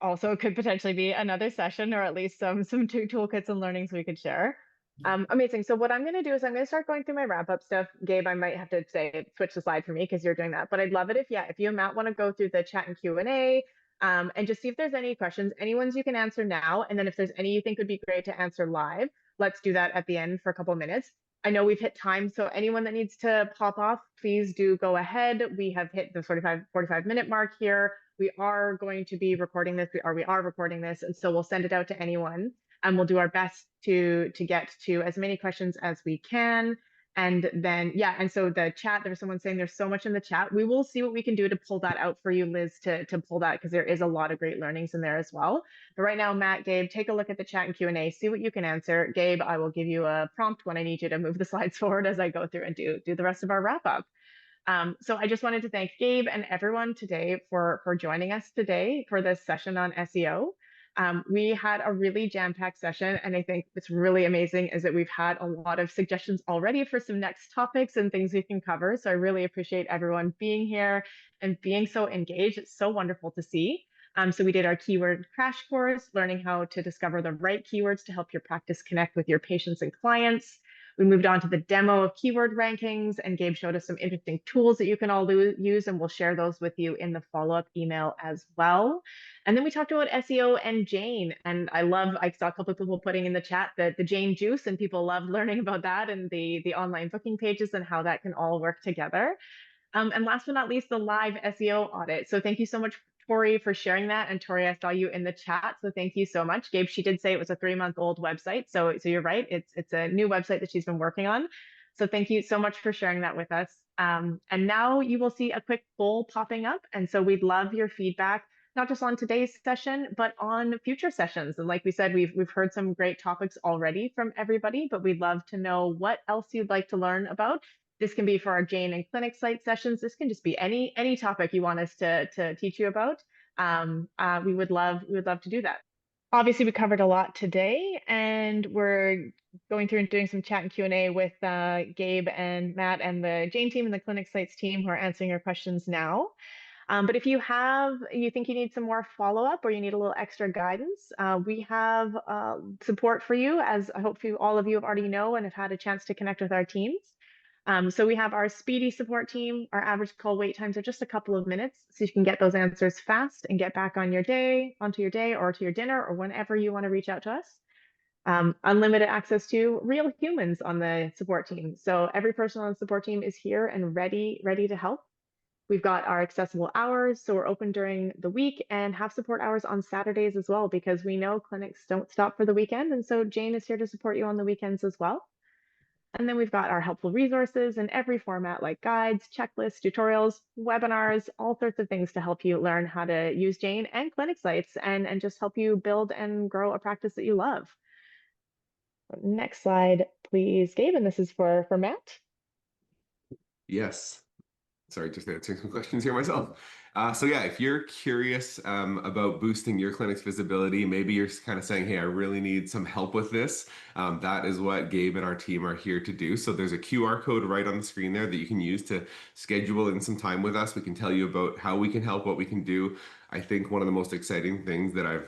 Also could potentially be another session, or at least some toolkits and learnings we could share. Amazing. So what I'm going to do is I'm going to start going through my wrap up stuff. Gabe, I might have to say switch the slide for me because you're doing that. But I'd love it if you and Matt want to go through the chat and Q&A, and just see if there's any questions, any ones you can answer now, and then if there's any you think would be great to answer live, let's do that at the end for a couple of minutes. I know we've hit time, so anyone that needs to pop off, please do go ahead. We have hit the 45-minute mark here. We are going to be recording this. We are recording this, and so we'll send it out to anyone, and we'll do our best to get to as many questions as we can. And then, yeah, and so the chat, there was someone saying there's so much in the chat. We will see what we can do to pull that out for you, Liz, to pull that, because there is a lot of great learnings in there as well. But right now, Matt, Gabe, take a look at the chat and Q&A, see what you can answer. Gabe, I will give you a prompt when I need you to move the slides forward as I go through and do the rest of our wrap up. So I just wanted to thank Gabe and everyone today for joining us today for this session on SEO. We had a really jam-packed session, and I think what's really amazing is that we've had a lot of suggestions already for some next topics and things we can cover. So I really appreciate everyone being here and being so engaged. It's so wonderful to see. So we did our keyword crash course, learning how to discover the right keywords to help your practice connect with your patients and clients. We moved on to the demo of keyword rankings, and Gabe showed us some interesting tools that you can all use, and we'll share those with you in the follow-up email as well. And then we talked about SEO and Jane, and I saw a couple of people putting in the chat the Jane juice, and people love learning about that and the online booking pages and how that can all work together. And last but not least, the live SEO audit. So thank you so much, Tori, for sharing that. And Tori, I saw you in the chat, so thank you so much. Gabe, she did say it was a 3-month-old website, so you're right. It's a new website that she's been working on. So thank you so much for sharing that with us. And now you will see a quick poll popping up, and so we'd love your feedback, not just on today's session, but on future sessions. And like we said, we've heard some great topics already from everybody, but we'd love to know what else you'd like to learn about. This can be for our Jane and clinic site sessions. This can just be any topic you want us to teach you about. We would love to do that. Obviously, we covered a lot today, and we're going through and doing some chat and Q&A with Gabe and Matt and the Jane team and the clinic sites team who are answering your questions now. But if you think you need some more follow-up or you need a little extra guidance, we have support for you, as I hope all of you have already know and have had a chance to connect with our teams. So we have our speedy support team. Our average call wait times are just a couple of minutes, so you can get those answers fast and get back onto your day or to your dinner or whenever you want to reach out to us. Unlimited access to real humans on the support team. So every person on the support team is here and ready to help. We've got our accessible hours, so we're open during the week and have support hours on Saturdays as well, because we know clinics don't stop for the weekend. And so Jane is here to support you on the weekends as well. And then we've got our helpful resources in every format, like guides, checklists, tutorials, webinars, all sorts of things to help you learn how to use Jane and clinic sites and just help you build and grow a practice that you love. Next slide, please, Gabe, and this is for Matt. Yes. Sorry, just answering some questions here myself. So yeah, if you're curious about boosting your clinic's visibility, maybe you're kind of saying, hey, I really need some help with this. That is what Gabe and our team are here to do. So there's a QR code right on the screen there that you can use to schedule in some time with us. We can tell you about how we can help, what we can do. I think one of the most exciting things that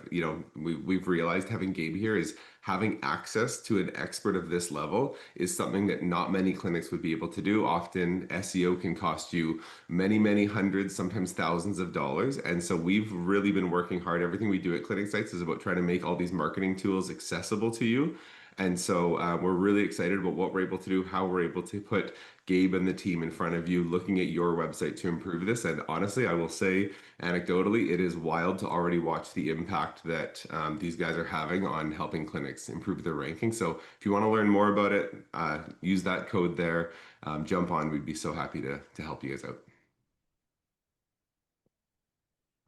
we've realized having Gabe here is having access to an expert of this level is something that not many clinics would be able to do. Often SEO can cost you many, many hundreds, sometimes thousands of dollars. And so we've really been working hard. Everything we do at clinic sites is about trying to make all these marketing tools accessible to you. And so we're really excited about what we're able to do, how we're able to put Gabe and the team in front of you, looking at your website to improve this. And honestly, I will say anecdotally, it is wild to already watch the impact that these guys are having on helping clinics improve their ranking. So if you want to learn more about it, use that code there, jump on. We'd be so happy to help you guys out.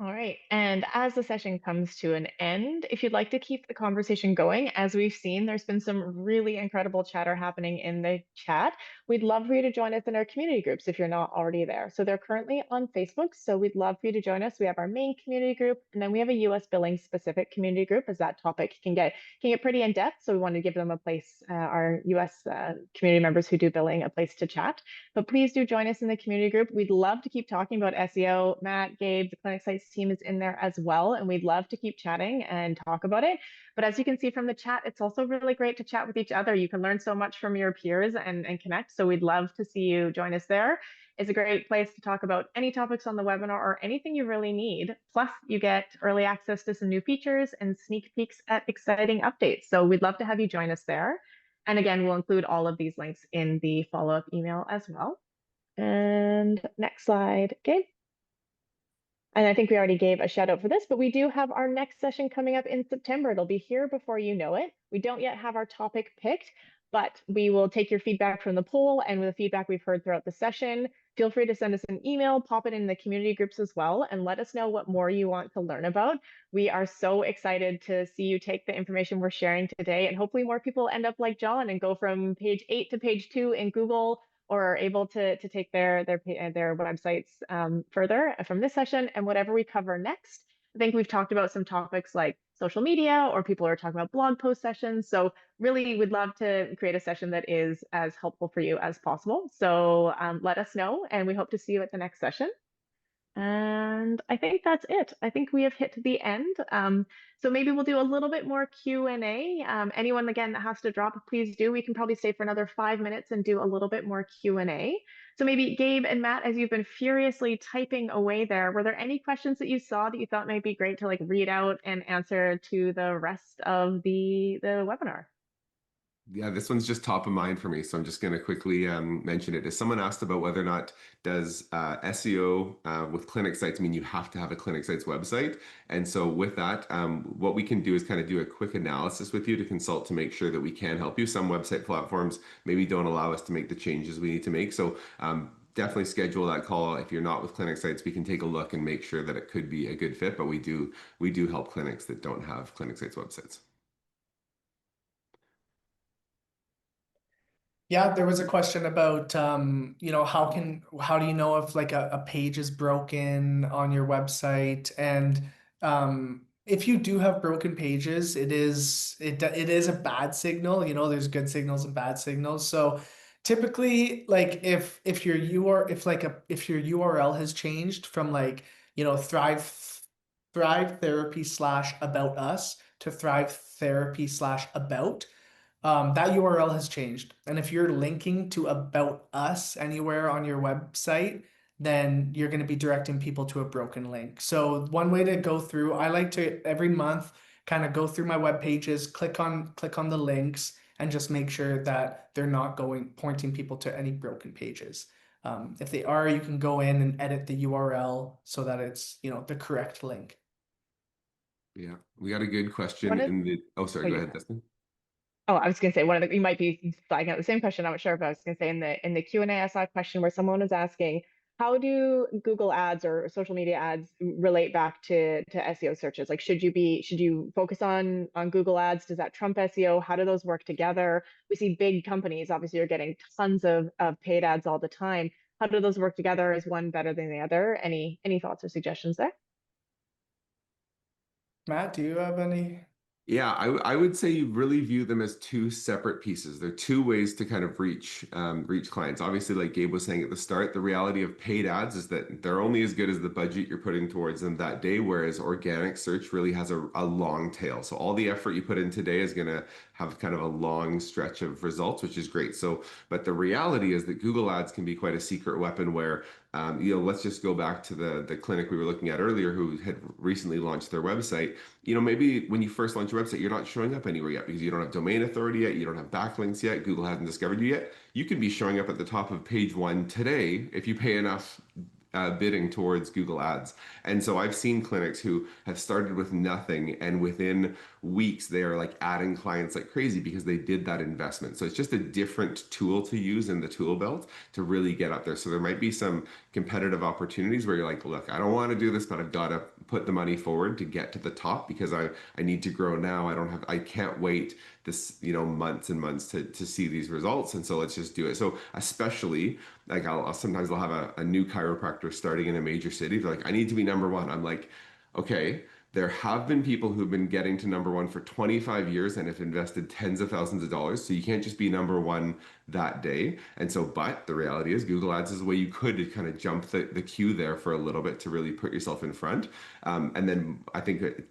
All right. And as the session comes to an end, if you'd like to keep the conversation going, as we've seen, there's been some really incredible chatter happening in the chat. We'd love for you to join us in our community groups if you're not already there. So they're currently on Facebook. So we'd love for you to join us. We have our main community group, and then we have a US billing specific community group, as that topic can get pretty in depth. So we want to give them a place, our US community members who do billing, a place to chat. But please do join us in the community group. We'd love to keep talking about SEO. Matt, Gabe, the clinic sites team is in there as well, and we'd love to keep chatting and talk about it. But as you can see from the chat, it's also really great to chat with each other. You can learn so much from your peers and connect. So we'd love to see you join us there. It's a great place to talk about any topics on the webinar or anything you really need. Plus, you get early access to some new features and sneak peeks at exciting updates. So we'd love to have you join us there. And again, we'll include all of these links in the follow-up email as well. And next slide, Gabe. And I think we already gave a shout out for this, but we do have our next session coming up in September. It'll be here before you know it. We don't yet have our topic picked, but we will take your feedback from the poll and with the feedback we've heard throughout the session. Feel free to send us an email, pop it in the community groups as well, and let us know what more you want to learn about. We are so excited to see you take the information we're sharing today, and hopefully more people end up like John and go from page 8 to page 2 in Google, or are able to take their websites further from this session. And whatever we cover next, I think we've talked about some topics like social media, or people are talking about blog post sessions. So really would love to create a session that is as helpful for you as possible. So let us know, and we hope to see you at the next session. And I think that's it. I think we have hit the end. So maybe we'll do a little bit more Q&A. Anyone, again, that has to drop, please do. We can probably stay for another 5 minutes and do a little bit more Q&A. So maybe Gabe and Matt, as you've been furiously typing away there, were there any questions that you saw that you thought might be great to like read out and answer to the rest of the webinar? Yeah, this one's just top of mind for me, so I'm just going to quickly mention it. As someone asked about whether or not does SEO with clinic sites mean you have to have a clinic sites website? And so with that, what we can do is kind of do a quick analysis with you to consult to make sure that we can help you. Some website platforms maybe don't allow us to make the changes we need to make. So definitely schedule that call. If you're not with clinic sites, we can take a look and make sure that it could be a good fit. But we do help clinics that don't have clinic sites websites. Yeah, there was a question about, how do you know if like a page is broken on your website? And if you do have broken pages, it is a bad signal. There's good signals and bad signals. So typically, like if your URL has changed from like, Thrive Therapy / about us to Thrive Therapy / about, that URL has changed. And if you're linking to About Us anywhere on your website, then you're going to be directing people to a broken link. So one way to go through, I like to every month kind of go through my web pages, click on the links, and just make sure that they're not pointing people to any broken pages. If they are, you can go in and edit the URL so that it's, the correct link. Yeah, we got a good question What is, in the. Oh, sorry. oh, Go you ahead, Dustin. Oh, I was going to say one of the, you might be flagging out the same question. I'm not sure, but I was going to say in the Q&A, I saw a question where someone was asking, how do Google ads or social media ads relate back to SEO searches? Like, should you focus on Google ads? Does that trump SEO? How do those work together? We see big companies obviously are getting tons of paid ads all the time. How do those work together? Is one better than the other? Any thoughts or suggestions there? Matt, do you have any? Yeah, I would say you really view them as two separate pieces. They're two ways to kind of reach clients. Obviously, like Gabe was saying at the start, the reality of paid ads is that they're only as good as the budget you're putting towards them that day, whereas organic search really has a long tail. So all the effort you put in today is going to have kind of a long stretch of results, which is great. So, but the reality is that Google ads can be quite a secret weapon where let's just go back to the clinic we were looking at earlier who had recently launched their website. Maybe when you first launch your website, you're not showing up anywhere yet because you don't have domain authority yet, you don't have backlinks yet, Google hasn't discovered you yet. You could be showing up at the top of page one today if you pay enough bidding towards Google Ads. And so I've seen clinics who have started with nothing, and within weeks they are like adding clients like crazy because they did that investment. So it's just a different tool to use in the tool belt to really get up there. So there might be some competitive opportunities where you're like, look, I don't want to do this, but I've got to put the money forward to get to the top because I need to grow now. I can't wait this, months and months to see these results. And so let's just do it. So especially like sometimes I'll have a new chiropractor starting in a major city. They're like, I need to be number one. I'm like, okay, there have been people who've been getting to number one for 25 years and have invested tens of thousands of dollars. So you can't just be number one that day. And so, but the reality is Google Ads is a way you could kind of jump the queue there for a little bit to really put yourself in front. And then I think that,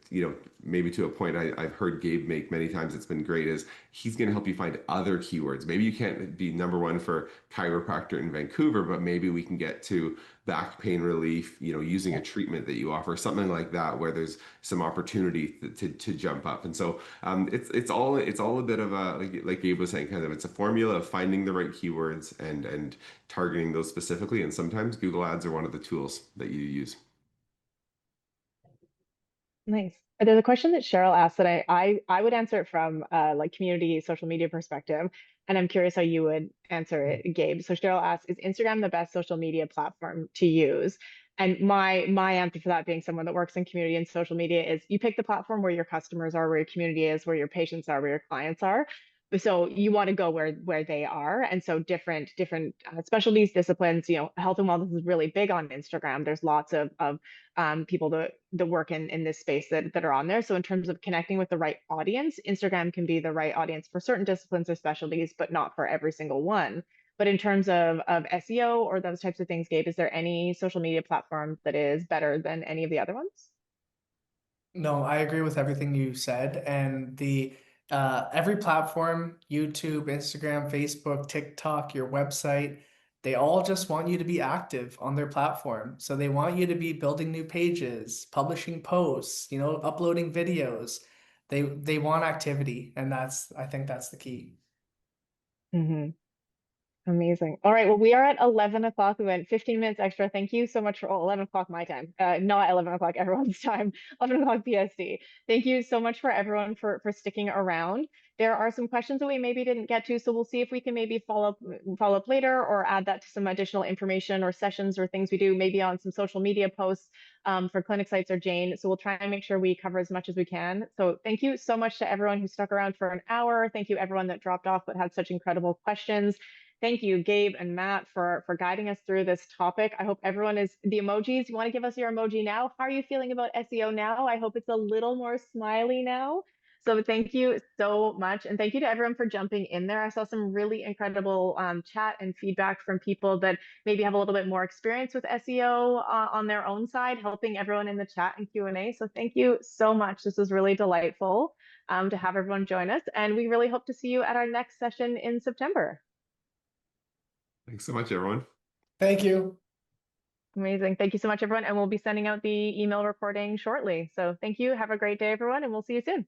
maybe to a point I've heard Gabe make many times, it's been great, is he's going to help you find other keywords. Maybe you can't be number one for chiropractor in Vancouver, but maybe we can get to back pain relief, using a treatment that you offer, something like that, where there's some opportunity to jump up. And so it's all a bit of a, like Gabe was saying, kind of, it's a formula of finding the right keywords and targeting those specifically. And sometimes Google Ads are one of the tools that you use. Nice. There's a question that Cheryl asked that I would answer it from like community social media perspective, and I'm curious how you would answer it, Gabe. So Cheryl asks, is Instagram the best social media platform to use? And my answer for that, being someone that works in community and social media, is you pick the platform where your customers are, where your community is, where your patients are, where your clients are. So you want to go where they are, and so different specialties, disciplines. Health and wellness is really big on Instagram. There's lots of people that work in this space that are on there. So in terms of connecting with the right audience, Instagram can be the right audience for certain disciplines or specialties, but not for every single one. But in terms of SEO or those types of things, Gabe, is there any social media platform that is better than any of the other ones? No, I agree with everything you said. And the every platform, YouTube, Instagram, Facebook, TikTok, your website, they all just want you to be active on their platform. So they want you to be building new pages, publishing posts, uploading videos. They want activity, and I think that's the key. Hmm. Amazing. All right. Well, we are at 11 o'clock. We went 15 minutes extra. Thank you so much for 11 o'clock my time, not 11 o'clock everyone's time, 11 o'clock PST. Thank you so much for everyone for sticking around. There are some questions that we maybe didn't get to, so we'll see if we can maybe follow up later or add that to some additional information or sessions or things we do, maybe on some social media posts for Clinic Sites or Jane. So we'll try and make sure we cover as much as we can. So thank you so much to everyone who stuck around for an hour. Thank you everyone that dropped off but had such incredible questions. Thank you, Gabe and Matt, for guiding us through this topic. I hope everyone is the emojis. You want to give us your emoji now? How are you feeling about SEO now? I hope it's a little more smiley now. So thank you so much. And thank you to everyone for jumping in there. I saw some really incredible chat and feedback from people that maybe have a little bit more experience with SEO on their own side, helping everyone in the chat and Q&A. So thank you so much. This was really delightful to have everyone join us. And we really hope to see you at our next session in September. Thanks so much, everyone. Thank you. Amazing. Thank you so much, everyone. And we'll be sending out the email recording shortly. So thank you. Have a great day, everyone, and we'll see you soon.